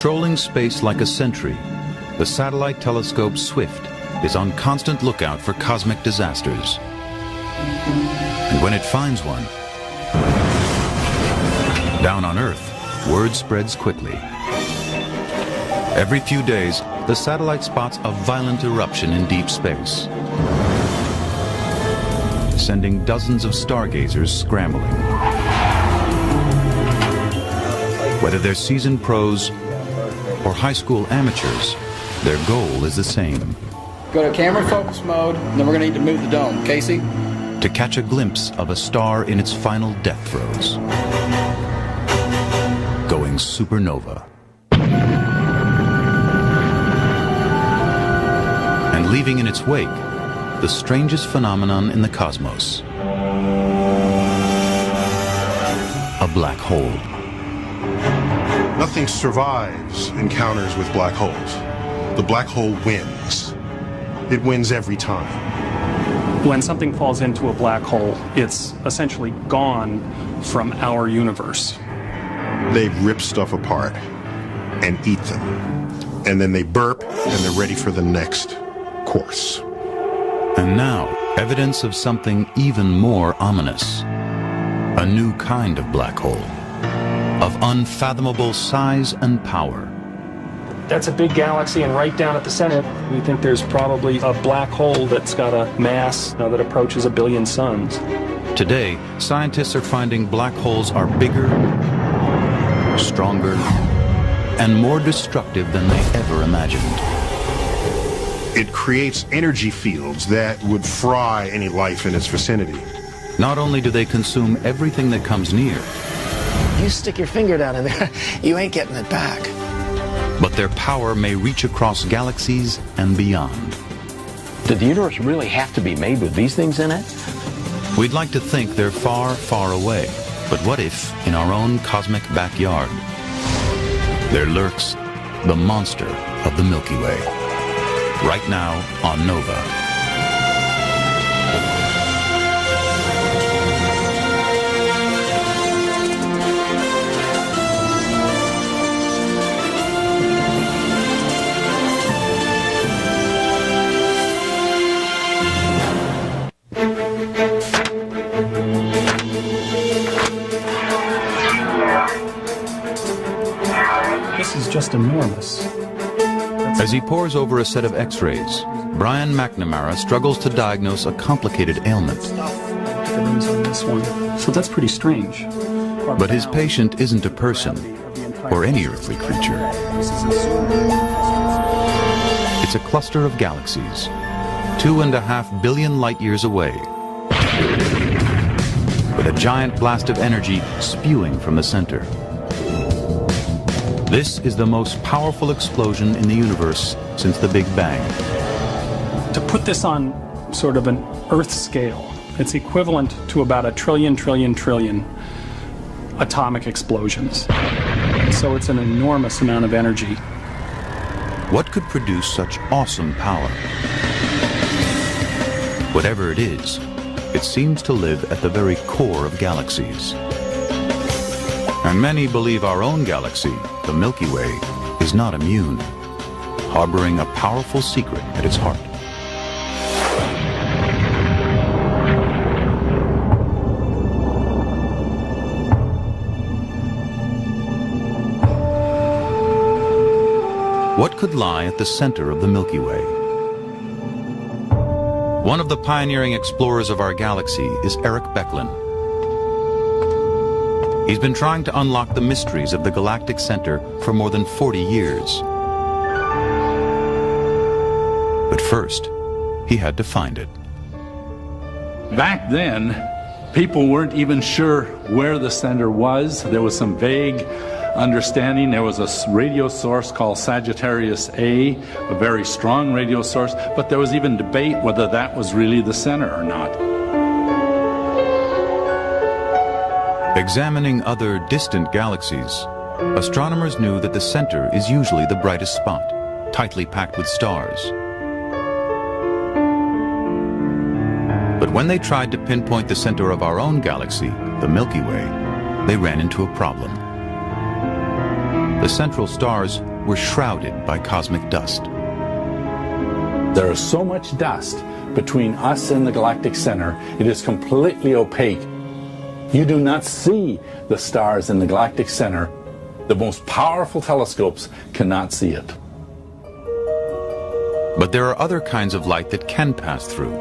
Patrolling space like a sentry, the satellite telescope SWIFT is on constant lookout for cosmic disasters. And when it finds one, down on Earth, word spreads quickly. Every few days, the satellite spots a violent eruption in deep space, sending dozens of stargazers scrambling. Whether they're seasoned pros or high school amateurs, their goal is the same. Go to camera focus mode, and then we're going to need to move the dome. Casey? To catch a glimpse of a star in its final death throes. Going supernova. And leaving in its wake the strangest phenomenon in the cosmos. A black hole. Nothing survives encounters with black holes. The black hole wins. It wins every time. When something falls into a black hole, it's essentially gone from our universe. They rip stuff apart and eat them. And then they burp and they're ready for the next course. And now, evidence of something even more ominous. A new kind of black hole, of unfathomable size and power. That's a big galaxy, and right down at the center, we think there's probably a black hole that's got a mass that approaches 1 billion suns. Today, scientists are finding black holes are bigger, stronger, and more destructive than they ever imagined. It creates energy fields that would fry any life in its vicinity. Not only do they consume everything that comes near, you stick your finger down in there, you ain't getting it back. But their power may reach across galaxies and beyond. Did the universe really have to be made with these things in it? We'd like to think they're far, far away. But what if, in our own cosmic backyard, there lurks the monster of the Milky Way? Right now on Nova. This is just enormous. As he pores over a set of x-rays, Brian McNamara struggles to diagnose a complicated ailment. So that's pretty strange. But his patient isn't a person or any earthly creature. It's a cluster of galaxies, 2.5 billion light years away, with a giant blast of energy spewing from the center. This is the most powerful explosion in the universe since the Big Bang. To put this on sort of an Earth scale, it's equivalent to about 1 trillion atomic explosions. So it's an enormous amount of energy. What could produce such awesome power? Whatever it is, it seems to live at the very core of galaxies. And many believe our own galaxy, the Milky Way, is not immune, harboring a powerful secret at its heart. What could lie at the center of the Milky Way? One of the pioneering explorers of our galaxy is Eric Becklin. He's been trying to unlock the mysteries of the galactic center for more than 40 years. But first, he had to find it. Back then, people weren't even sure where the center was. There was some vague understanding. There was a radio source called Sagittarius A, a very strong radio source, but there was even debate whether that was really the center or not. Examining other distant galaxies, astronomers knew that the center is usually the brightest spot, tightly packed with stars. But when they tried to pinpoint the center of our own galaxy, the Milky Way, they ran into a problem. The central stars were shrouded by cosmic dust. There is so much dust between us and the galactic center, it is completely opaque. You do not see the stars in the galactic center. The most powerful telescopes cannot see it. But there are other kinds of light that can pass through,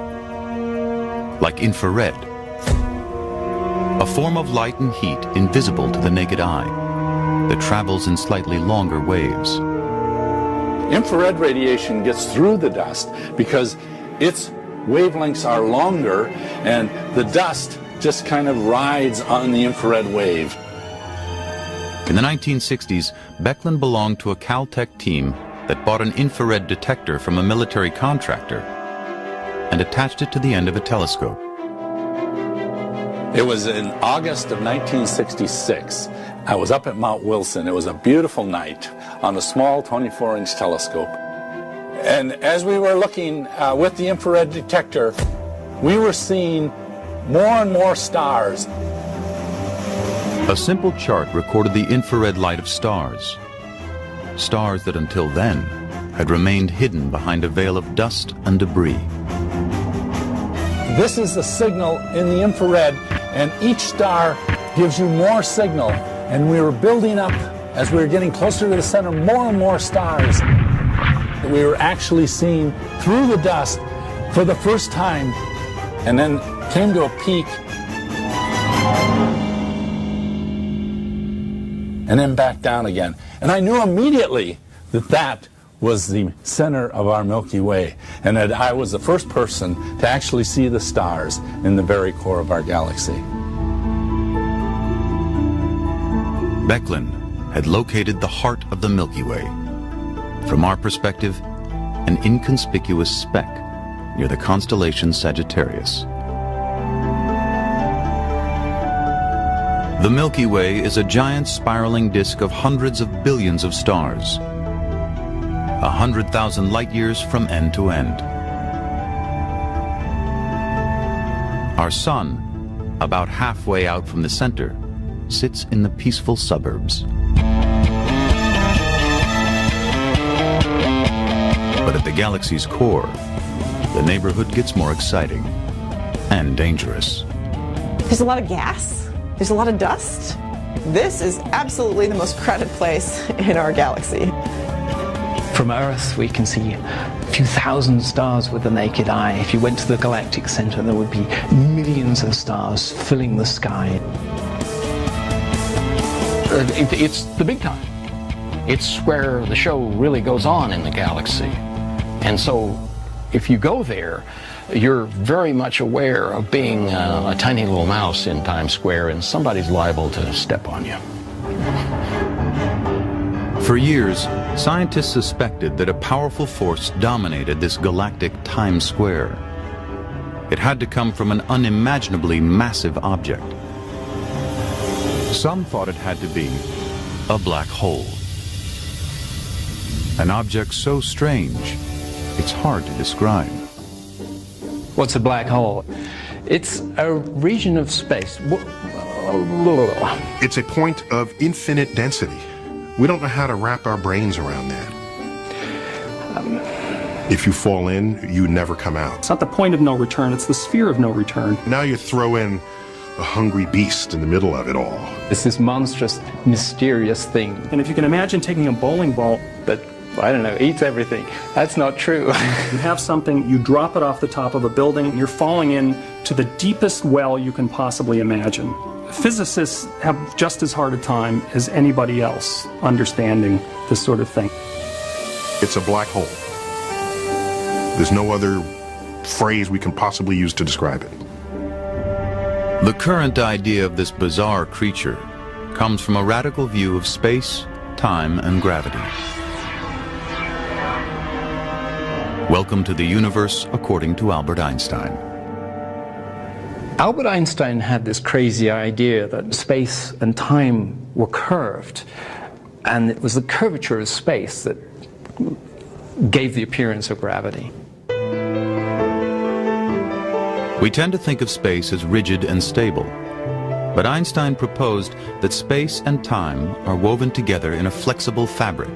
like infrared, a form of light and heat invisible to the naked eye that travels in slightly longer waves. Infrared radiation gets through the dust because its wavelengths are longer and the dust just kind of rides on the infrared wave. In the 1960s, Becklin belonged to a Caltech team that bought an infrared detector from a military contractor and attached it to the end of a telescope. It was in August of 1966. I was up at Mount Wilson. It was a beautiful night on a small 24-inch telescope. And as we were looking with the infrared detector, we were seeing more and more stars. A simple chart recorded the infrared light of stars. Stars that until then had remained hidden behind a veil of dust and debris. This is the signal in the infrared, and each star gives you more signal. And we were building up, as we were getting closer to the center, more and more stars. We were actually seeing through the dust for the first time, and then came to a peak, and then back down again. And I knew immediately that that was the center of our Milky Way, and that I was the first person to actually see the stars in the very core of our galaxy. Becklin had located the heart of the Milky Way. From our perspective, an inconspicuous speck near the constellation Sagittarius. The Milky Way is a giant spiraling disk of hundreds of billions of stars, 100,000 light years from end to end. Our sun, about halfway out from the center, sits in the peaceful suburbs. But at the galaxy's core, the neighborhood gets more exciting and dangerous. There's a lot of gas. There's a lot of dust. This is absolutely the most crowded place in our galaxy. From Earth, we can see a few thousand stars with the naked eye. If you went to the galactic center, there would be millions of stars filling the sky. It's the big time. It's where the show really goes on in the galaxy. And so if you go there, you're very much aware of being a tiny little mouse in Times Square, and somebody's liable to step on you. For years, scientists suspected that a powerful force dominated this galactic Times Square. It had to come from an unimaginably massive object. Some thought it had to be a black hole. An object so strange, it's hard to describe. What's a black hole? It's a region of space. It's a point of infinite density. We don't know how to wrap our brains around that. If you fall in, you never come out. It's not the point of no return, it's the sphere of no return. Now you throw in a hungry beast in the middle of it all. It's this monstrous, mysterious thing. And if you can imagine taking a bowling ball That, I don't know, eats everything. That's not true. You have something, you drop it off the top of a building, and you're falling in to the deepest well you can possibly imagine. Physicists have just as hard a time as anybody else understanding this sort of thing. It's a black hole. There's no other phrase we can possibly use to describe it. The current idea of this bizarre creature comes from a radical view of space, time, and gravity. Welcome to the universe according to Albert Einstein. Albert Einstein had this crazy idea that space and time were curved, and it was the curvature of space that gave the appearance of gravity. We tend to think of space as rigid and stable, but Einstein proposed that space and time are woven together in a flexible fabric,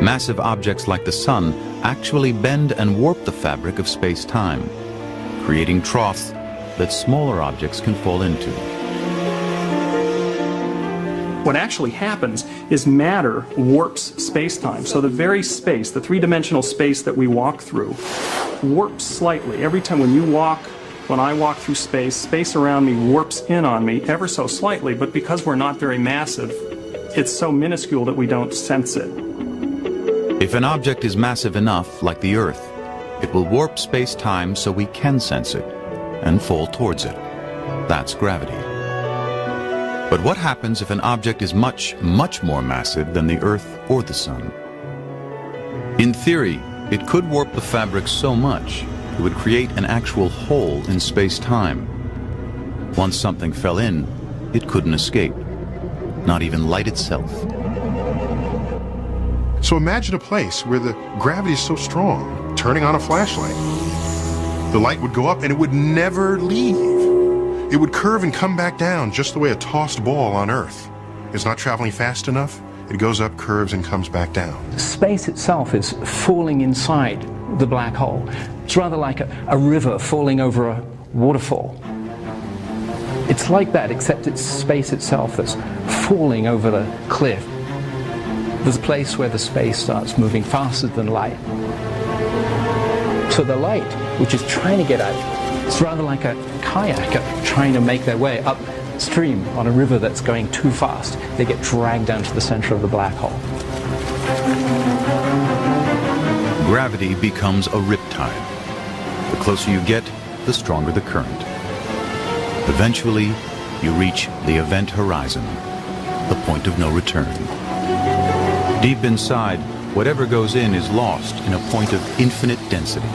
Massive objects like the Sun actually bend and warp the fabric of space-time, creating troughs that smaller objects can fall into. What actually happens is matter warps space-time. So the very space, the three-dimensional space that we walk through, warps slightly. Every time when I walk through space, space around me warps in on me ever so slightly, but because we're not very massive, it's so minuscule that we don't sense it. If an object is massive enough, like the Earth, it will warp space-time so we can sense it and fall towards it. That's gravity. But what happens if an object is much, much more massive than the Earth or the Sun? In theory, it could warp the fabric so much it would create an actual hole in space-time. Once something fell in, it couldn't escape, not even light itself. So imagine a place where the gravity is so strong, turning on a flashlight, the light would go up and it would never leave. It would curve and come back down just the way a tossed ball on Earth. It's not traveling fast enough, it goes up, curves, and comes back down. Space itself is falling inside the black hole. It's rather like a river falling over a waterfall. It's like that, except it's space itself that's falling over the cliff. There's a place where the space starts moving faster than light. So the light, which is trying to get out, it's rather like a kayaker trying to make their way upstream on a river that's going too fast. They get dragged down to the center of the black hole. Gravity becomes a riptide. The closer you get, the stronger the current. Eventually, you reach the event horizon, the point of no return. Deep inside, whatever goes in is lost in a point of infinite density.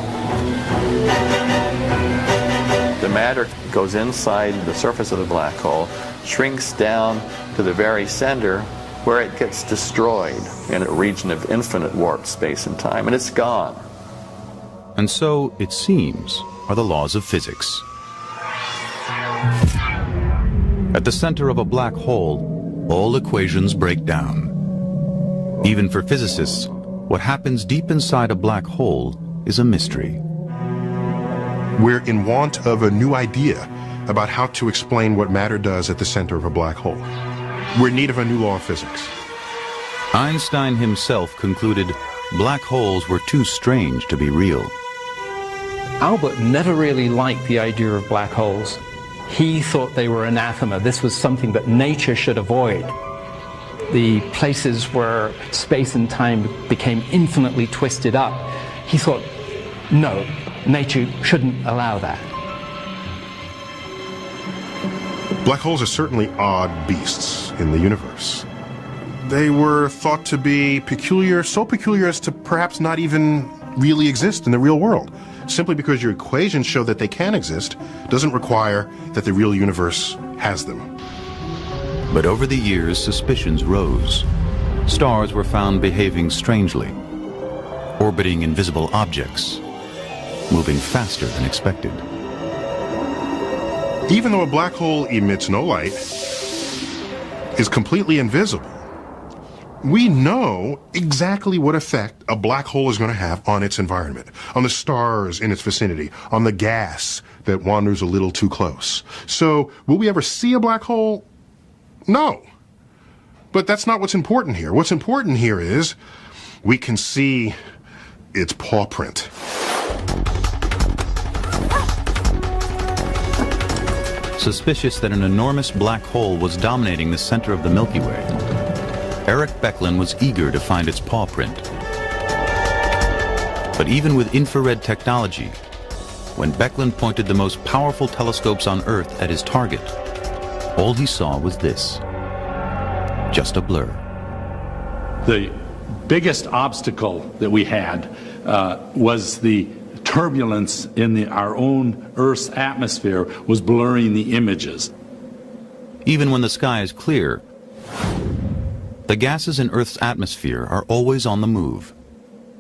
The matter goes inside the surface of the black hole, shrinks down to the very center, where it gets destroyed in a region of infinite warped space and time, and it's gone. And so, it seems, are the laws of physics. At the center of a black hole, all equations break down. Even for physicists, what happens deep inside a black hole is a mystery. We're in want of a new idea about how to explain what matter does at the center of a black hole. We're in need of a new law of physics. Einstein himself concluded black holes were too strange to be real. Albert never really liked the idea of black holes. He thought they were anathema. This was something that nature should avoid. The places where space and time became infinitely twisted up, he thought, no, nature shouldn't allow that. Black holes are certainly odd beasts in the universe. They were thought to be peculiar, so peculiar as to perhaps not even really exist in the real world. Simply because your equations show that they can exist doesn't require that the real universe has them. But over the years, suspicions rose. Stars were found behaving strangely, orbiting invisible objects, moving faster than expected. Even though a black hole emits no light, is completely invisible, we know exactly what effect a black hole is going to have on its environment, on the stars in its vicinity, on the gas that wanders a little too close. So, will we ever see a black hole? No. But that's not what's important here. What's important here is we can see its paw print. Suspicious that an enormous black hole was dominating the center of the Milky Way, Eric Becklin was eager to find its paw print. But even with infrared technology, when Becklin pointed the most powerful telescopes on Earth at his target, all he saw was this, just a blur. The biggest obstacle that we had was the turbulence in our own Earth's atmosphere was blurring the images. Even when the sky is clear, the gases in Earth's atmosphere are always on the move,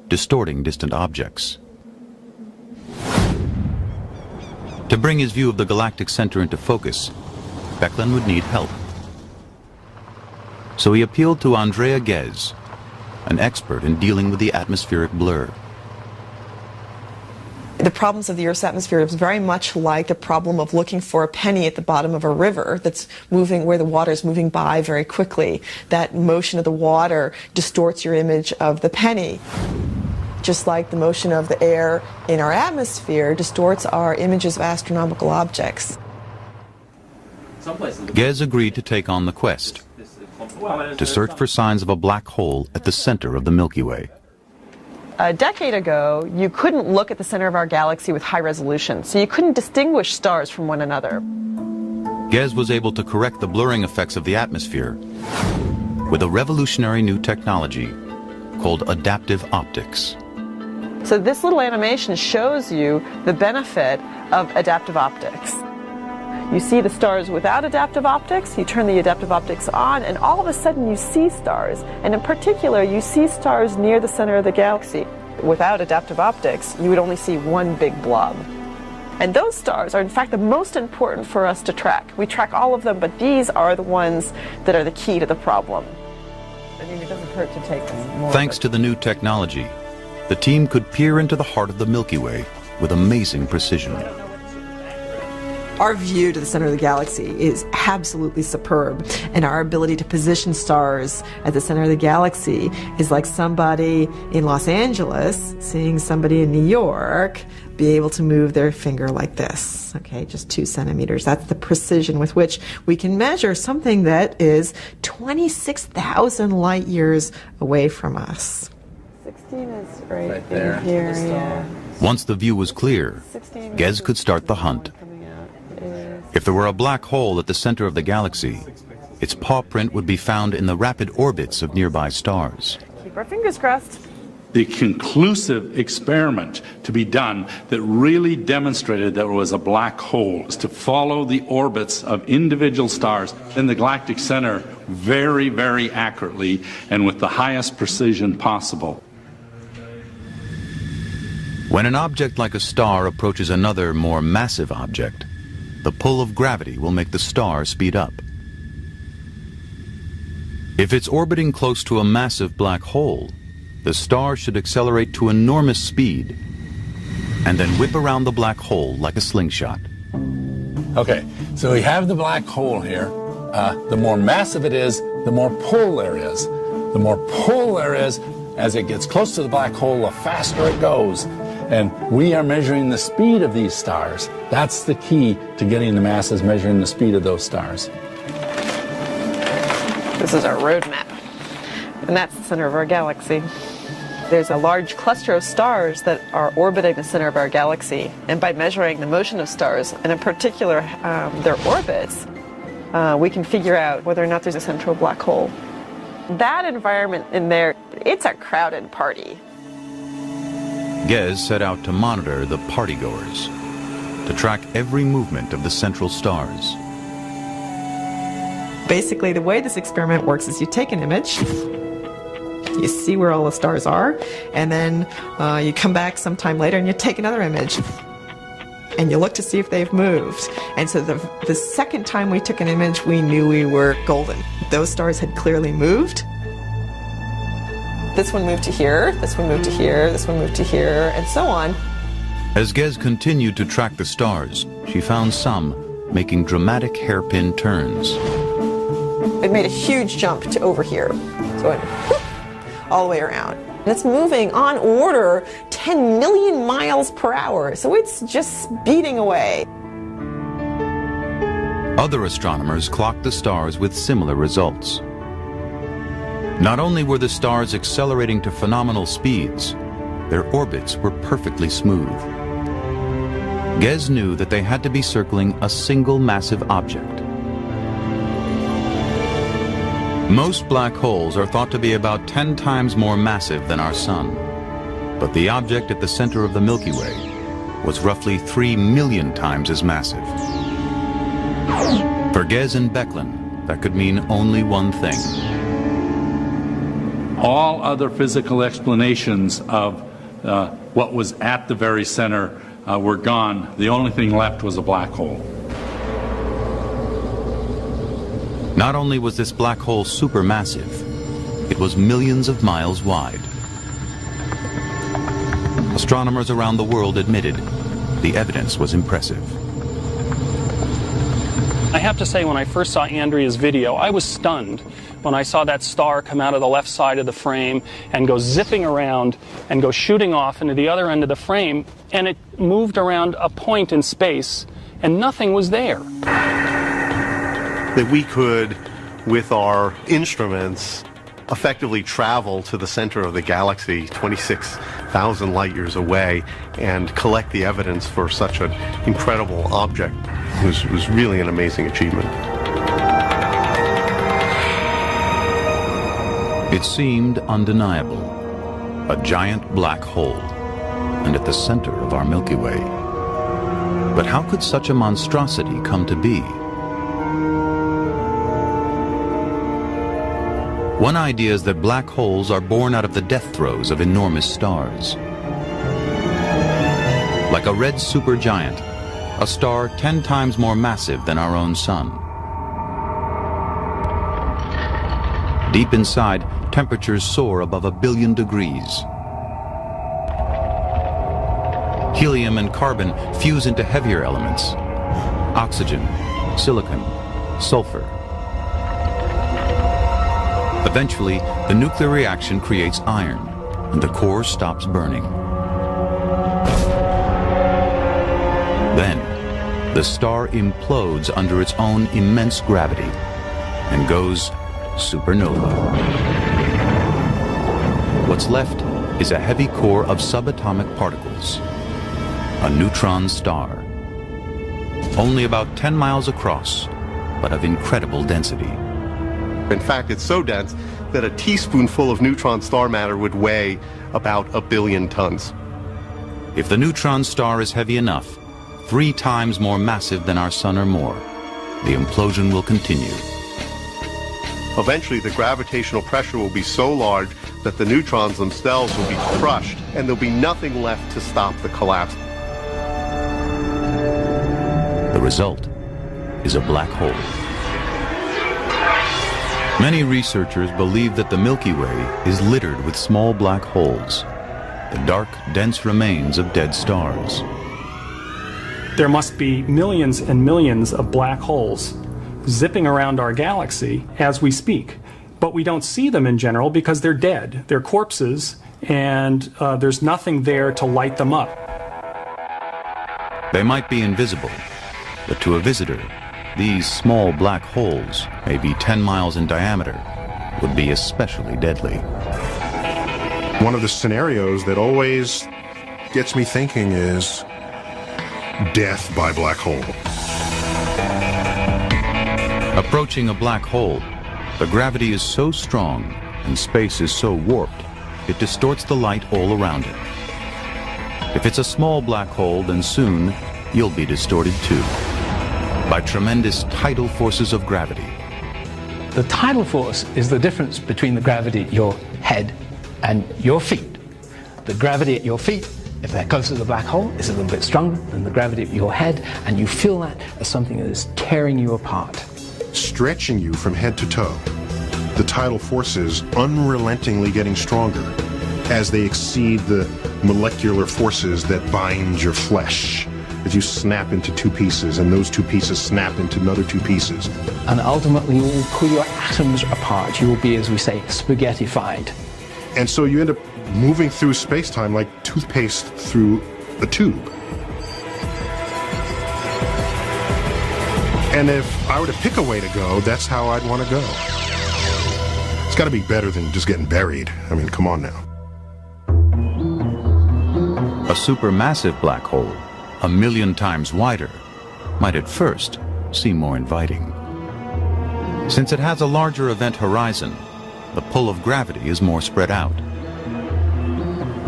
distorting distant objects. To bring his view of the galactic center into focus, Becklin would need help. So he appealed to Andrea Ghez, an expert in dealing with the atmospheric blur. The problems of the Earth's atmosphere is very much like the problem of looking for a penny at the bottom of a river that's moving, where the water is moving by very quickly. That motion of the water distorts your image of the penny. Just like the motion of the air in our atmosphere distorts our images of astronomical objects. Gez agreed to take on the quest, to search for signs of a black hole at the center of the Milky Way. A decade ago, you couldn't look at the center of our galaxy with high resolution, so you couldn't distinguish stars from one another. Gez was able to correct the blurring effects of the atmosphere with a revolutionary new technology called adaptive optics. So this little animation shows you the benefit of adaptive optics. You see the stars without adaptive optics, you turn the adaptive optics on, and all of a sudden you see stars. And in particular, you see stars near the center of the galaxy. Without adaptive optics, you would only see one big blob. And those stars are, in fact, the most important for us to track. We track all of them, but these are the ones that are the key to the problem. I mean, it doesn't hurt to take more. Thanks to the new technology, the team could peer into the heart of the Milky Way with amazing precision. Our view to the center of the galaxy is absolutely superb, and our ability to position stars at the center of the galaxy is like somebody in Los Angeles seeing somebody in New York be able to move their finger like this, okay, just 2 centimeters. That's the precision with which we can measure something that is 26,000 light years away from us. 16 is right there. Here, yeah. Once the view was clear, Gez could start the hunt. If there were a black hole at the center of the galaxy, its paw print would be found in the rapid orbits of nearby stars. Keep our fingers crossed. The conclusive experiment to be done that really demonstrated there was a black hole is to follow the orbits of individual stars in the galactic center very, very accurately and with the highest precision possible. When an object like a star approaches another, more massive object, the pull of gravity will make the star speed up. If it's orbiting close to a massive black hole, the star should accelerate to enormous speed and then whip around the black hole like a slingshot. Okay, so we have the black hole here. The more massive it is, the more pull there is. The more pull there is, as it gets close to the black hole, the faster it goes. And we are measuring the speed of these stars. That's the key to getting the masses, measuring the speed of those stars. This is our road map, and that's the center of our galaxy. There's a large cluster of stars that are orbiting the center of our galaxy, and by measuring the motion of stars, and in particular their orbits, we can figure out whether or not there's a central black hole. That environment in there, it's a crowded party. Gez set out to monitor the partygoers, to track every movement of the central stars. Basically, the way this experiment works is you take an image, you see where all the stars are, and then you come back sometime later and you take another image, and you look to see if they've moved. And so the second time we took an image, we knew we were golden. Those stars had clearly moved. This one moved to here, this one moved to here, this one moved to here, and so on. As Gez continued to track the stars, she found some making dramatic hairpin turns. It made a huge jump to over here. So it went whoop, all the way around. And it's moving on order 10 million miles per hour, so it's just speeding away. Other astronomers clocked the stars with similar results. Not only were the stars accelerating to phenomenal speeds, their orbits were perfectly smooth. Gez knew that they had to be circling a single massive object. Most black holes are thought to be about 10 times more massive than our Sun, but the object at the center of the Milky Way was roughly 3 million times as massive. For Gez and Becklin, that could mean only one thing. All other physical explanations of what was at the very center were gone. The only thing left was a black hole. Not only was this black hole supermassive, it was millions of miles wide. Astronomers around the world admitted the evidence was impressive. I have to say, when I first saw Andrea's video, I was stunned when I saw that star come out of the left side of the frame and go zipping around and go shooting off into the other end of the frame, and it moved around a point in space and nothing was there. That we could, with our instruments, effectively travel to the center of the galaxy 26,000 light years away and collect the evidence for such an incredible object was really an amazing achievement. It seemed undeniable. A giant black hole, and at the center of our Milky Way. But how could such a monstrosity come to be? One idea is that black holes are born out of the death throes of enormous stars. Like a red supergiant, a star 10 times more massive than our own sun. Deep inside, temperatures soar above 1 billion degrees. Helium and carbon fuse into heavier elements: oxygen, silicon, sulfur. Eventually, the nuclear reaction creates iron, and the core stops burning. Then, the star implodes under its own immense gravity and goes supernova. What's left is a heavy core of subatomic particles, a neutron star. Only about 10 miles across, but of incredible density. In fact, it's so dense that a teaspoonful of neutron star matter would weigh about 1 billion tons. If the neutron star is heavy enough, 3 times more massive than our sun or more, the implosion will continue. Eventually, the gravitational pressure will be so large that the neutrons themselves will be crushed, and there'll be nothing left to stop the collapse. The result is a black hole. Many researchers believe that the Milky Way is littered with small black holes, the dark, dense remains of dead stars. There must be millions and millions of black holes zipping around our galaxy as we speak. But we don't see them in general because they're dead. They're corpses, and there's nothing there to light them up. They might be invisible, but to a visitor, these small black holes, maybe 10 miles in diameter, would be especially deadly. One of the scenarios that always gets me thinking is death by black hole. Approaching a black hole, the gravity is so strong and space is so warped, it distorts the light all around it. If it's a small black hole, then soon you'll be distorted too, by tremendous tidal forces of gravity. The tidal force is the difference between the gravity at your head and your feet. The gravity at your feet, if they're close to the black hole, is a little bit stronger than the gravity at your head, and you feel that as something that is tearing you apart. Stretching you from head to toe. The tidal forces unrelentingly getting stronger as they exceed the molecular forces that bind your flesh. As you snap into 2 pieces, and those 2 pieces snap into another 2 pieces. And ultimately, you will pull your atoms apart. You will be, as we say, spaghettified. And so you end up moving through space-time like toothpaste through a tube. And if I were to pick a way to go, that's how I'd want to go. It's got to be better than just getting buried. I mean, come on now. A supermassive black hole, 1 million times wider, might at first seem more inviting. Since it has a larger event horizon, the pull of gravity is more spread out.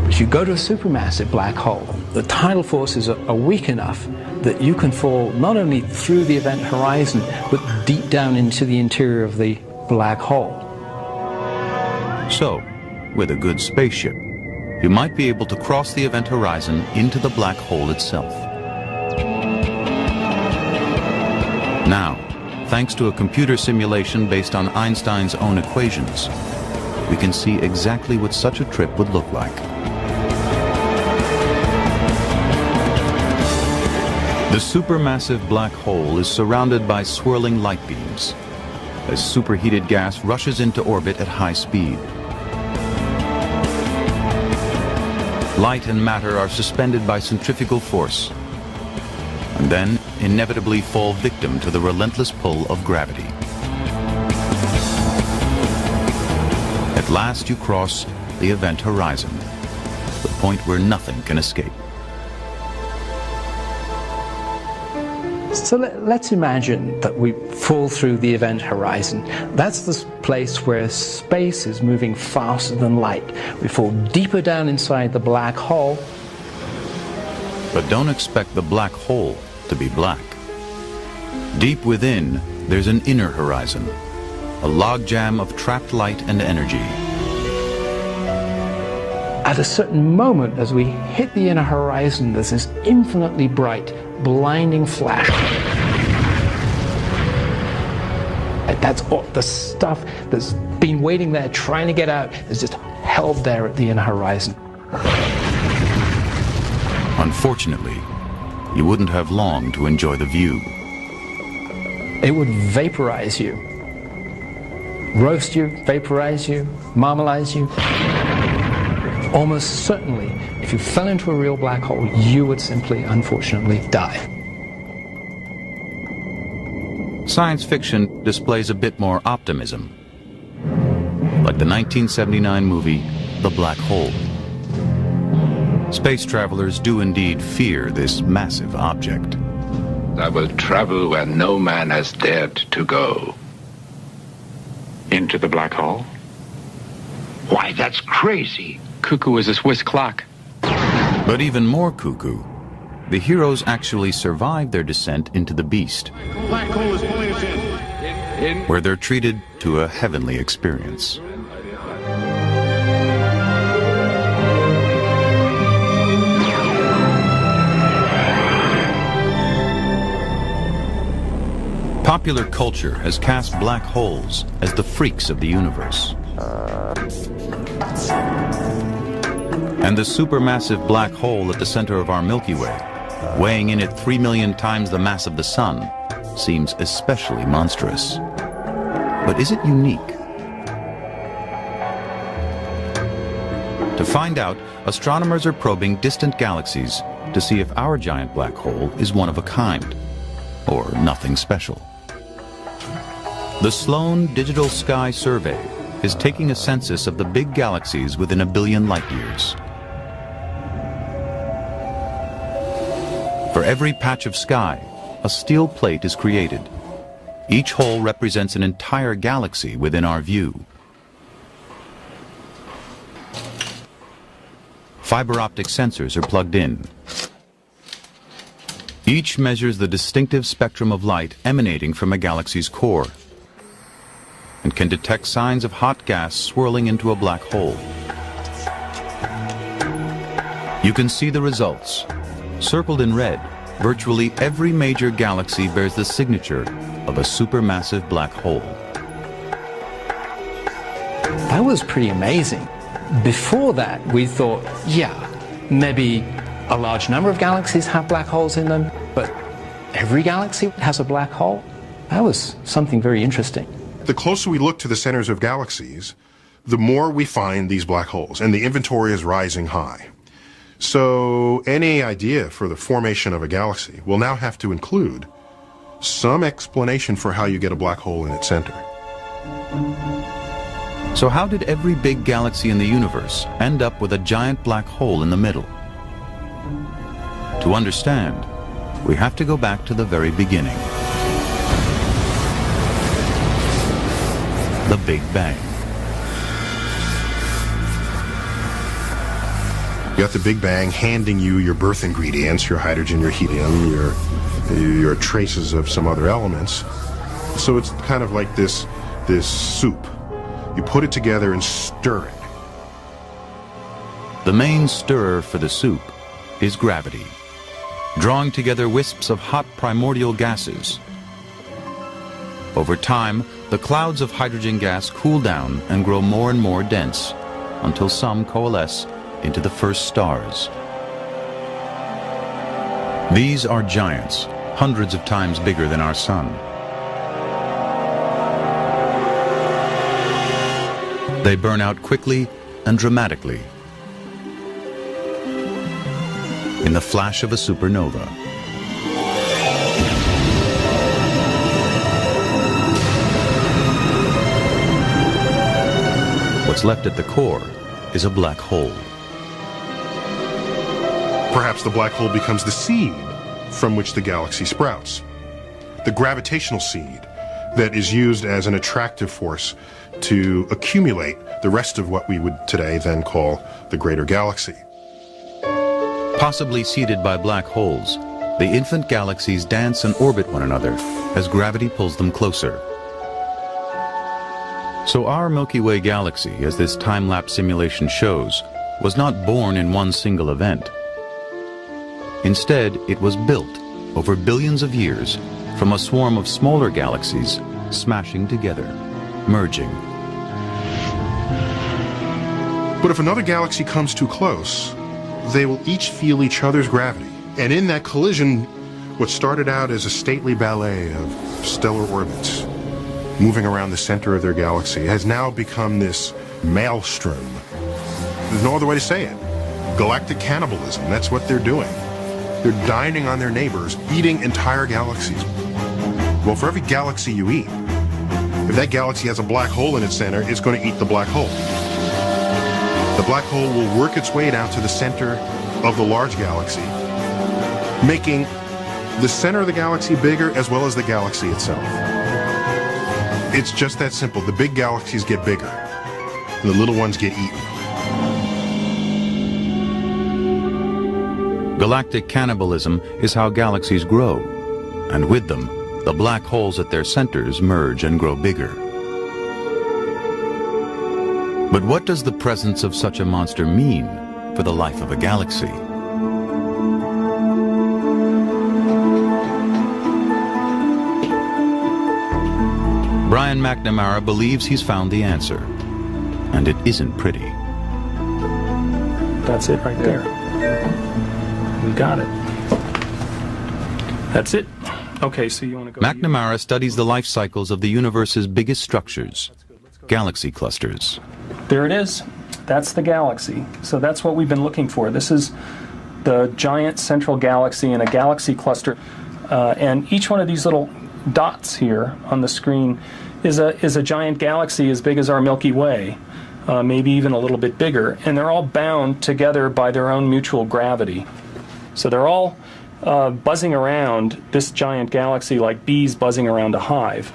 If you go to a supermassive black hole, the tidal forces are weak enough that you can fall not only through the event horizon, but deep down into the interior of the black hole. So, with a good spaceship, you might be able to cross the event horizon into the black hole itself. Now, thanks to a computer simulation based on Einstein's own equations, we can see exactly what such a trip would look like. The supermassive black hole is surrounded by swirling light beams as superheated gas rushes into orbit at high speed. Light and matter are suspended by centrifugal force and then inevitably fall victim to the relentless pull of gravity. At last you cross the event horizon, the point where nothing can escape. So let's imagine that we fall through the event horizon. That's the place where space is moving faster than light. We fall deeper down inside the black hole. But don't expect the black hole to be black. Deep within, there's an inner horizon, a logjam of trapped light and energy. At a certain moment, as we hit the inner horizon, there's this infinitely bright, blinding flash. That's all the stuff that's been waiting there, trying to get out, is just held there at the inner horizon. Unfortunately, you wouldn't have long to enjoy the view. It would vaporize you. Roast you, vaporize you, marmalize you. Almost certainly, if you fell into a real black hole, you would simply, unfortunately, die. Science fiction displays a bit more optimism, like the 1979 movie The Black Hole. Space travelers do indeed fear this massive object. I will travel where no man has dared to go. Into the black hole? Why, that's crazy. Cuckoo is a Swiss clock. But even more cuckoo, the heroes actually survive their descent into the beast, Black hole is pulling us in. where they're treated to a heavenly experience. Popular culture has cast black holes as the freaks of the universe. And the supermassive black hole at the center of our Milky Way, weighing in at 3 million times the mass of the Sun, seems especially monstrous. But is it unique? To find out, astronomers are probing distant galaxies to see if our giant black hole is one of a kind, or nothing special. The Sloan Digital Sky Survey is taking a census of the big galaxies within 1 billion light years. For every patch of sky, a steel plate is created. Each hole represents an entire galaxy within our view. Fiber optic sensors are plugged in. Each measures the distinctive spectrum of light emanating from a galaxy's core, and can detect signs of hot gas swirling into a black hole. You can see the results. Circled in red, virtually every major galaxy bears the signature of a supermassive black hole. That was pretty amazing. Before that, we thought, yeah, maybe a large number of galaxies have black holes in them, but every galaxy has a black hole? That was something very interesting. The closer we look to the centers of galaxies, the more we find these black holes, and the inventory is rising high. So any idea for the formation of a galaxy will now have to include some explanation for how you get a black hole in its center. So how did every big galaxy in the universe end up with a giant black hole in the middle? To understand, we have to go back to the very beginning. The Big Bang. You got the Big Bang handing you your birth ingredients, your hydrogen, your helium, your traces of some other elements. So it's kind of like this soup. You put it together and stir it. The main stirrer for the soup is gravity, drawing together wisps of hot primordial gases. Over time, the clouds of hydrogen gas cool down and grow more and more dense, until some coalesce into the first stars. These are giants, hundreds of times bigger than our sun. They burn out quickly and dramatically in the flash of a supernova. What's left at the core is a black hole. Perhaps the black hole becomes the seed from which the galaxy sprouts. The gravitational seed that is used as an attractive force to accumulate the rest of what we would today then call the greater galaxy. Possibly seeded by black holes, the infant galaxies dance and orbit one another as gravity pulls them closer. So our Milky Way galaxy, as this time-lapse simulation shows, was not born in one single event. Instead, it was built over billions of years from a swarm of smaller galaxies smashing together, merging. But if another galaxy comes too close, they will each feel each other's gravity. And in that collision, what started out as a stately ballet of stellar orbits moving around the center of their galaxy has now become this maelstrom. There's no other way to say it. Galactic cannibalism, that's what they're doing. They're dining on their neighbors, eating entire galaxies. Well, for every galaxy you eat, if that galaxy has a black hole in its center, it's going to eat the black hole. The black hole will work its way down to the center of the large galaxy, making the center of the galaxy bigger as well as the galaxy itself. It's just that simple. The big galaxies get bigger, and the little ones get eaten. Galactic cannibalism is how galaxies grow, and with them, the black holes at their centers merge and grow bigger. But what does the presence of such a monster mean for the life of a galaxy? Brian McNamara believes he's found the answer, and it isn't pretty. That's it right there. We got it. That's it. Okay, so you want to go... McNamara studies the life cycles of the universe's biggest structures, galaxy clusters. There it is. That's the galaxy. So that's what we've been looking for. This is the giant central galaxy in a galaxy cluster. And each one of these little dots here on the screen is a giant galaxy as big as our Milky Way, maybe even a little bit bigger. And they're all bound together by their own mutual gravity. So they're all buzzing around this giant galaxy like bees buzzing around a hive.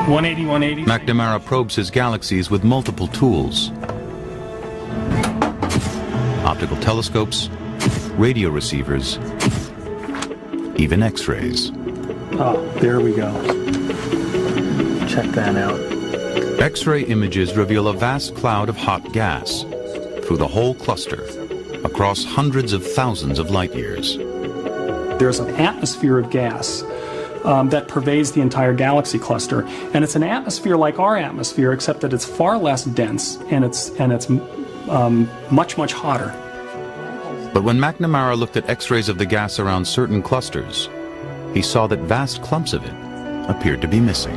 McNamara probes his galaxies with multiple tools. Optical telescopes, radio receivers, even X-rays. Oh, there we go. Check that out. X-ray images reveal a vast cloud of hot gas through the whole cluster, across hundreds of thousands of light years. There's an atmosphere of gas that pervades the entire galaxy cluster, and it's an atmosphere like our atmosphere, except that it's far less dense and it's much, much hotter. But when McNamara looked at X-rays of the gas around certain clusters, he saw that vast clumps of it appeared to be missing.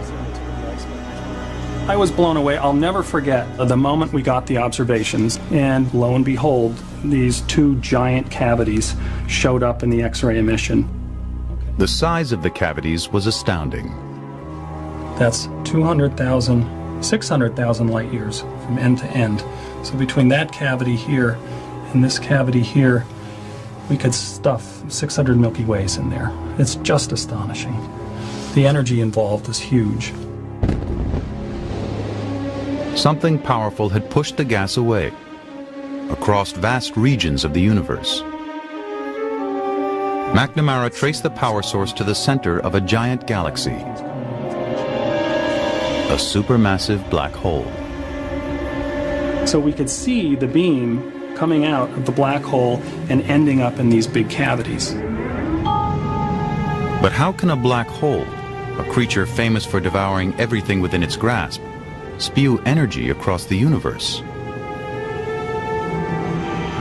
I was blown away. I'll never forget the moment we got the observations, and lo and behold, these two giant cavities showed up in the X-ray emission. The size of the cavities was astounding. That's 200,000, 600,000 light years from end to end. So between that cavity here and this cavity here, we could stuff 600 Milky Ways in there. It's just astonishing. The energy involved is huge. Something powerful had pushed the gas away, across vast regions of the universe. McNamara traced the power source to the center of a giant galaxy, a supermassive black hole. So we could see the beam coming out of the black hole and ending up in these big cavities. But how can a black hole, a creature famous for devouring everything within its grasp, spew energy across the universe?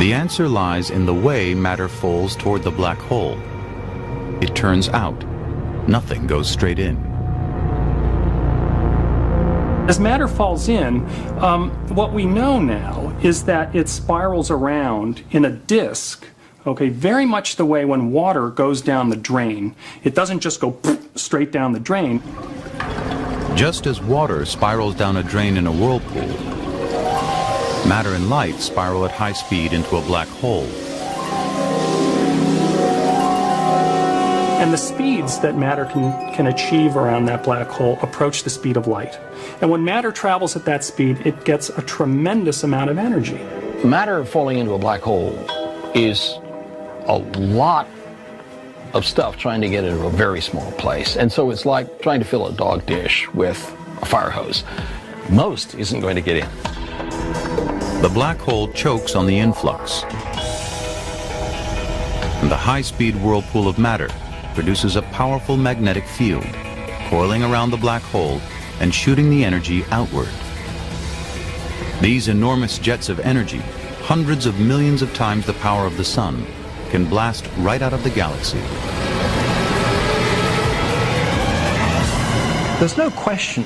The answer lies in the way matter falls toward the black hole. It turns out, nothing goes straight in. As matter falls in, what we know now is that it spirals around in a disk, okay, very much the way when water goes down the drain. It doesn't just go straight down the drain. Just as water spirals down a drain in a whirlpool, matter and light spiral at high speed into a black hole. And the speeds that matter can achieve around that black hole approach the speed of light. And when matter travels at that speed, it gets a tremendous amount of energy. Matter falling into a black hole is a lot of stuff trying to get into a very small place. And so it's like trying to fill a dog dish with a fire hose. Most isn't going to get in. The black hole chokes on the influx. And the high-speed whirlpool of matter produces a powerful magnetic field, coiling around the black hole and shooting the energy outward. These enormous jets of energy, hundreds of millions of times the power of the sun, can blast right out of the galaxy. There's no question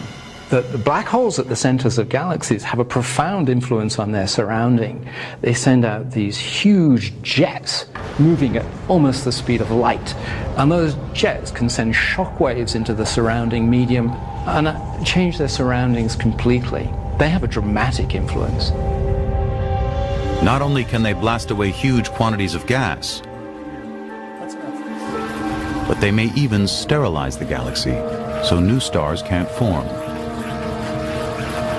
that the black holes at the centers of galaxies have a profound influence on their surrounding. They send out these huge jets moving at almost the speed of light. And those jets can send shock waves into the surrounding medium and change their surroundings completely. They have a dramatic influence. Not only can they blast away huge quantities of gas, but they may even sterilize the galaxy so new stars can't form.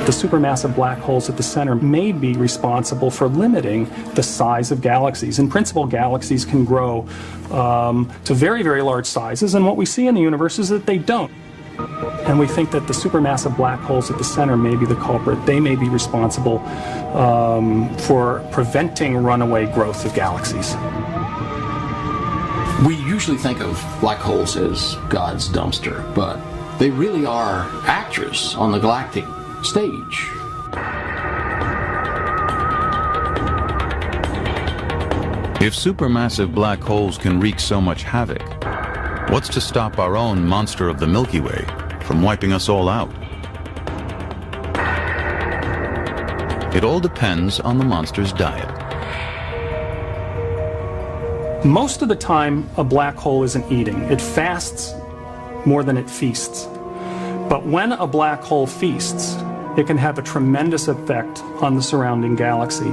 The supermassive black holes at the center may be responsible for limiting the size of galaxies. In principle, galaxies can grow to very, very large sizes, and what we see in the universe is that they don't. And we think that the supermassive black holes at the center may be the culprit. They may be responsible for preventing runaway growth of galaxies. We usually think of black holes as God's dumpster, but they really are actors on the galactic stage. If supermassive black holes can wreak so much havoc, what's to stop our own monster of the Milky Way from wiping us all out? It all depends on the monster's diet. Most of the time, a black hole isn't eating. It fasts more than it feasts. But when a black hole feasts, it can have a tremendous effect on the surrounding galaxy.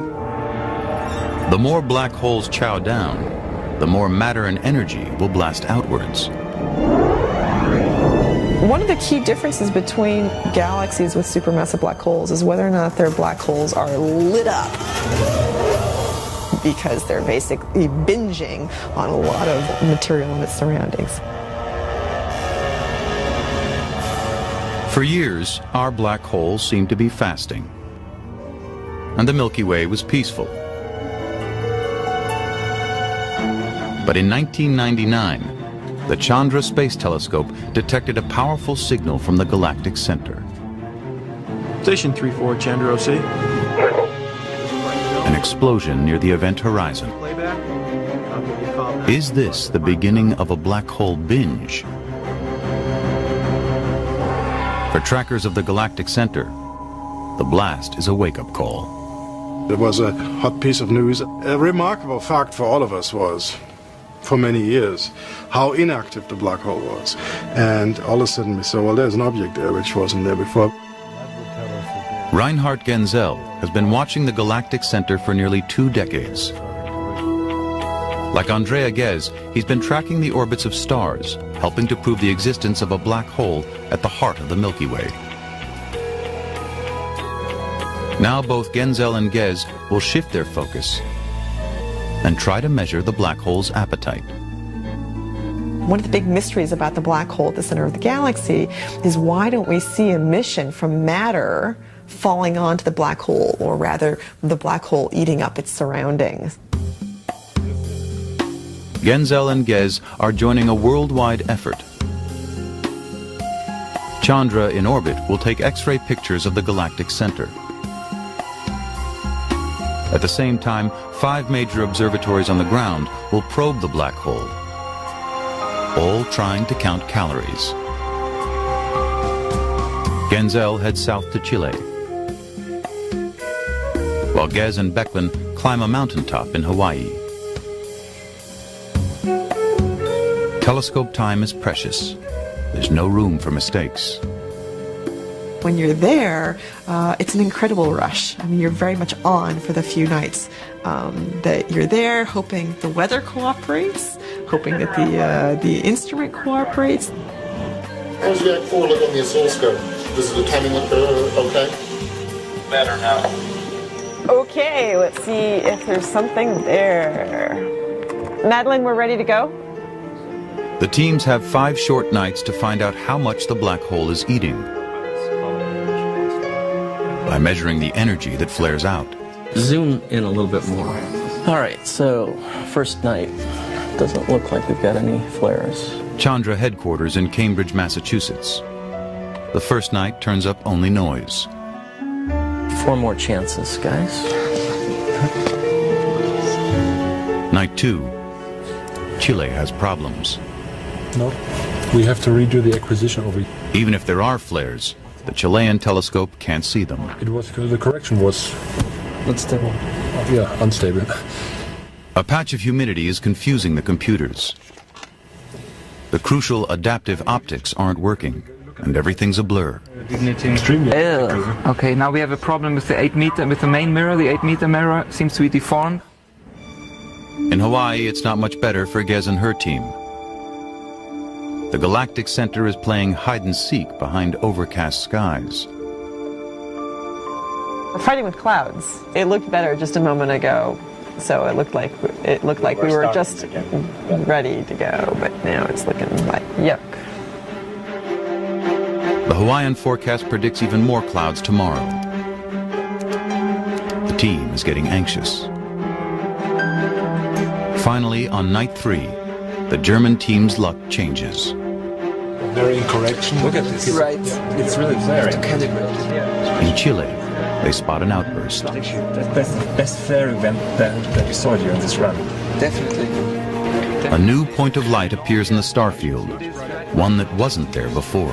The more black holes chow down, the more matter and energy will blast outwards. One of the key differences between galaxies with supermassive black holes is whether or not their black holes are lit up, because they're basically binging on a lot of material in its surroundings. For years, our black holes seemed to be fasting, and the Milky Way was peaceful. But in 1999, the Chandra Space Telescope detected a powerful signal from the galactic center. Station 34, Chandra OC. An explosion near the event horizon. Is this the beginning of a black hole binge? For trackers of the galactic center, the blast is a wake-up call. It was a hot piece of news. A remarkable fact for all of us was, for many years, how inactive the black hole was. And all of a sudden we saw, well, there's an object there which wasn't there before. Reinhard Genzel has been watching the galactic center for nearly 2 decades. Like Andrea Ghez, he's been tracking the orbits of stars, helping to prove the existence of a black hole at the heart of the Milky Way. Now both Genzel and Ghez will shift their focus and try to measure the black hole's appetite. One of the big mysteries about the black hole at the center of the galaxy is why don't we see emission from matter falling onto the black hole, or rather the black hole eating up its surroundings. Genzel and Gez are joining a worldwide effort. Chandra, in orbit, will take X-ray pictures of the galactic center. At the same time, 5 major observatories on the ground will probe the black hole, all trying to count calories. Genzel heads south to Chile, while Gez and Becklin climb a mountaintop in Hawaii. Telescope time is precious. There's no room for mistakes. When you're there, it's an incredible rush. I mean, you're very much on for the few nights that you're there, hoping the weather cooperates, hoping that the instrument cooperates. How's the Act 4 look on the oscilloscope? Does the timing look okay? Better now. Okay, let's see if there's something there. Madeline, we're ready to go? The teams have 5 short nights to find out how much the black hole is eating by measuring the energy that flares out. Zoom in a little bit more. All right, so first night. Doesn't look like we've got any flares. Chandra headquarters in Cambridge, Massachusetts. The first night turns up only noise. 4 more chances, guys. Night 2. Chile has problems. No, we have to redo the acquisition of it. Even if there are flares, the Chilean telescope can't see them. It was the correction was unstable. Yeah, unstable. A patch of humidity is confusing the computers. The crucial adaptive optics aren't working, and everything's a blur. Extremely. Okay, now we have a problem with the 8 meter, with the main mirror. The 8 meter mirror seems to be deformed. In Hawaii, it's not much better for Gez and her team. The galactic center is playing hide-and-seek behind overcast skies. We're fighting with clouds. It looked better just a moment ago, so it looked like we were just ready to go, but now it's looking like yuck. The Hawaiian forecast predicts even more clouds tomorrow. The team is getting anxious. Finally, on night 3, the German team's luck changes. Very in correction. Look at this. Right. It's really flaring. In Chile, they spot an outburst. That's the best flare event that we saw during this run. Definitely. A new point of light appears in the starfield, one that wasn't there before.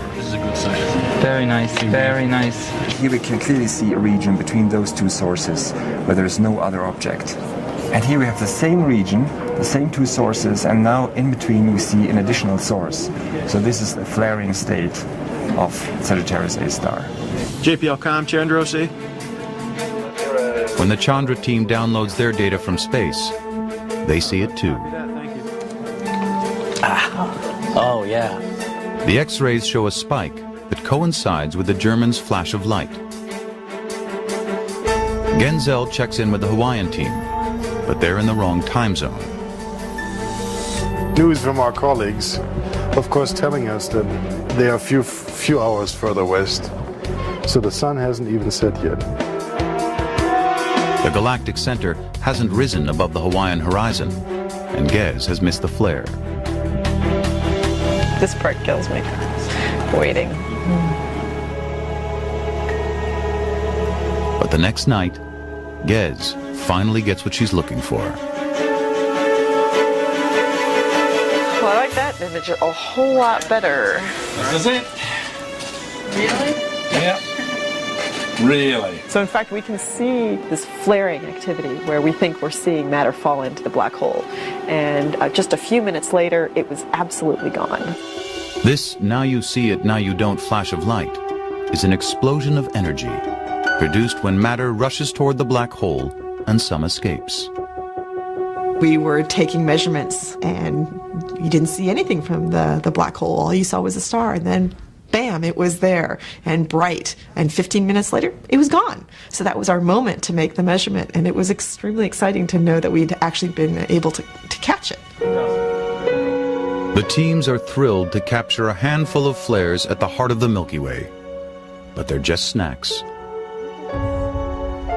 Very nice, very nice. Here we can clearly see a region between those 2 sources where there is no other object. And here we have the same region, the same 2 sources, and now in between we see an additional source. So this is the flaring state of Sagittarius A star. JPL-COM, Chandra OC. When the Chandra team downloads their data from space, they see it too. Oh, yeah. The X-rays show a spike that coincides with the Germans' flash of light. Genzel checks in with the Hawaiian team, but they're in the wrong time zone. News from our colleagues, of course, telling us that they are a few hours further west, so the sun hasn't even set yet. The galactic center hasn't risen above the Hawaiian horizon, and Gez has missed the flare. This part kills me. Waiting. But the next night, Gez finally gets what she's looking for. Well, I like that image a whole lot better. This is it. Really? Yeah. Really. So in fact, we can see this flaring activity where we think we're seeing matter fall into the black hole. And just a few minutes later, it was absolutely gone. This now you see it, now you don't flash of light is an explosion of energy produced when matter rushes toward the black hole and some escapes. We were taking measurements and you didn't see anything from the black hole. All you saw was a star, and then bam, it was there and bright, and 15 minutes later it was gone. So that was our moment to make the measurement, and it was extremely exciting to know that we'd actually been able to catch it. The teams are thrilled to capture a handful of flares at the heart of the Milky Way, but they're just snacks.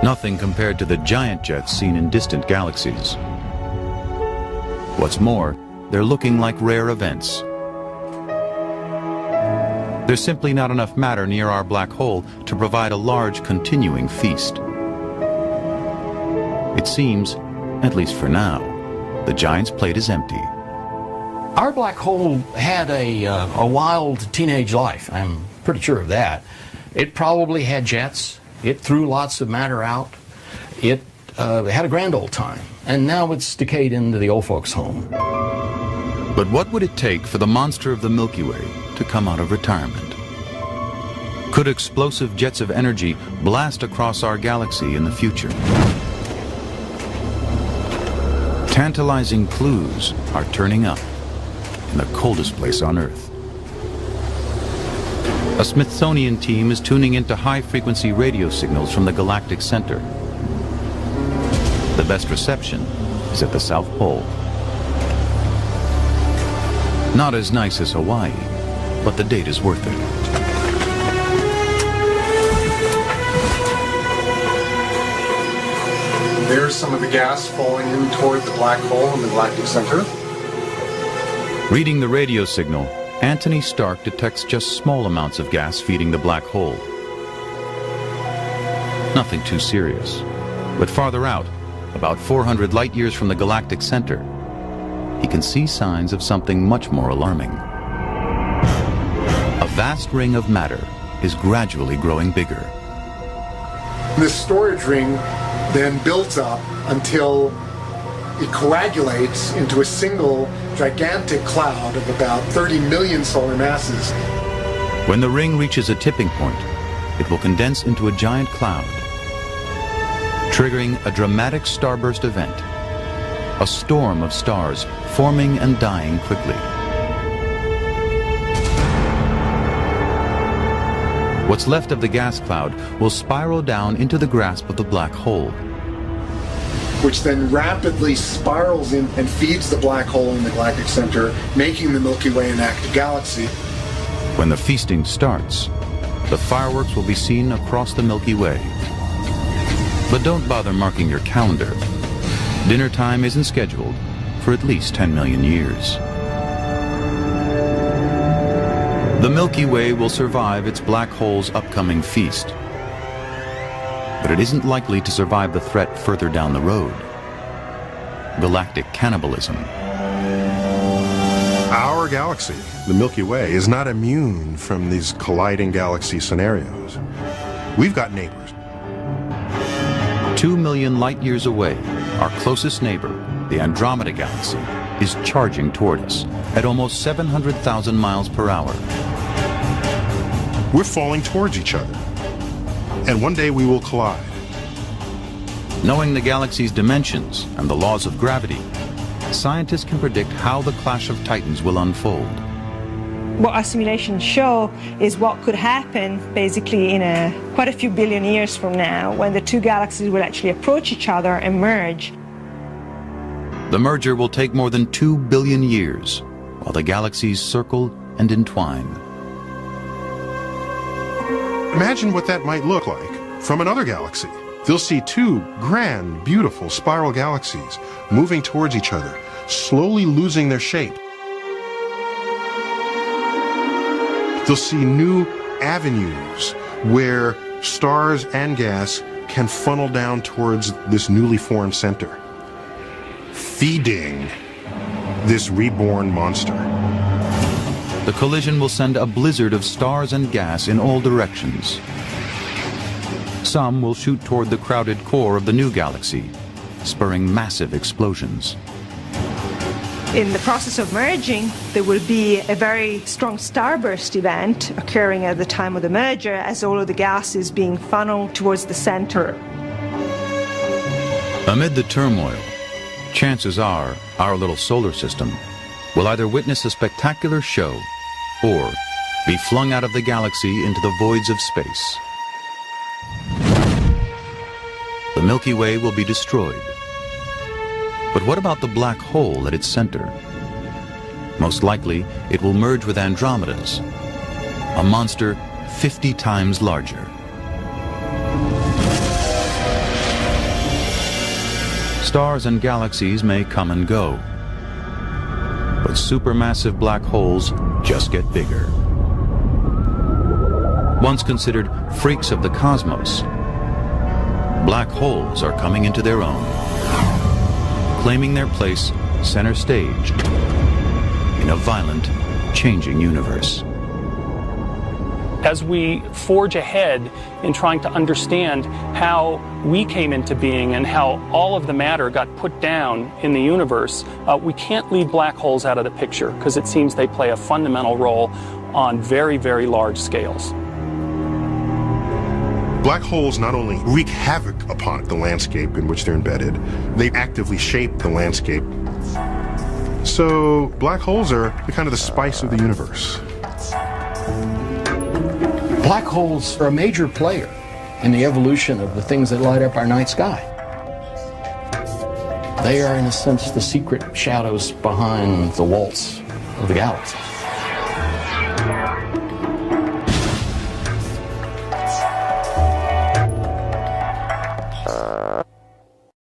Nothing compared to the giant jets seen in distant galaxies. What's more, they're looking like rare events. There's simply not enough matter near our black hole to provide a large continuing feast. It seems, at least for now, the giant's plate is empty. Our black hole had a wild teenage life. I'm pretty sure of that. It probably had jets. It threw lots of matter out. It had a grand old time. And now it's decayed into the old folks' home. But what would it take for the monster of the Milky Way to come out of retirement? Could explosive jets of energy blast across our galaxy in the future? Tantalizing clues are turning up in the coldest place on Earth. A Smithsonian team is tuning into high-frequency radio signals from the galactic center. The best reception is at the South Pole. Not as nice as Hawaii, but the date is worth it. There's some of the gas falling in toward the black hole in the galactic center. Reading the radio signal, Anthony Stark detects just small amounts of gas feeding the black hole. Nothing too serious. But farther out, about 400 light years from the galactic center, he can see signs of something much more alarming. A vast ring of matter is gradually growing bigger. This storage ring then builds up until it coagulates into a single gigantic cloud of about 30 million solar masses. When the ring reaches a tipping point, it will condense into a giant cloud, triggering a dramatic starburst event, a storm of stars forming and dying quickly. What's left of the gas cloud will spiral down into the grasp of the black hole, which then rapidly spirals in and feeds the black hole in the galactic center, making the Milky Way an active galaxy. When the feasting starts, the fireworks will be seen across the Milky Way. But don't bother marking your calendar. Dinner time isn't scheduled for at least 10 million years. The Milky Way will survive its black hole's upcoming feast. But it isn't likely to survive the threat further down the road: galactic cannibalism. Our galaxy, the Milky Way, is not immune from these colliding galaxy scenarios. We've got neighbors. 2 million light years away, our closest neighbor, the Andromeda Galaxy, is charging toward us at almost 700,000 miles per hour. We're falling towards each other, and one day we will collide. Knowing the galaxy's dimensions and the laws of gravity, scientists can predict how the clash of titans will unfold. What our simulations show is what could happen basically in quite a few billion years from now, when the two galaxies will actually approach each other and merge. The merger will take more than 2 billion years, while the galaxies circle and entwine. Imagine what that might look like from another galaxy. They'll see two grand, beautiful spiral galaxies moving towards each other, slowly losing their shape. They'll see new avenues where stars and gas can funnel down towards this newly formed center, feeding this reborn monster. The collision will send a blizzard of stars and gas in all directions. Some will shoot toward the crowded core of the new galaxy, spurring massive explosions. In the process of merging, there will be a very strong starburst event occurring at the time of the merger, as all of the gas is being funneled towards the center. Amid the turmoil, chances are our little solar system will either witness a spectacular show or be flung out of the galaxy into the voids of space. The Milky Way will be destroyed. But what about the black hole at its center? Most likely, it will merge with Andromeda's, a monster 50 times larger. Stars and galaxies may come and go, but supermassive black holes just get bigger. Once considered freaks of the cosmos, black holes are coming into their own, claiming their place center stage in a violent, changing universe. As we forge ahead in trying to understand how we came into being and how all of the matter got put down in the universe, we can't leave black holes out of the picture because it seems they play a fundamental role on very, very large scales. Black holes not only wreak havoc upon the landscape in which they're embedded, they actively shape the landscape. So black holes are kind of the spice of the universe. Black holes are a major player in the evolution of the things that light up our night sky. They are, in a sense, the secret shadows behind the walls of the galaxy.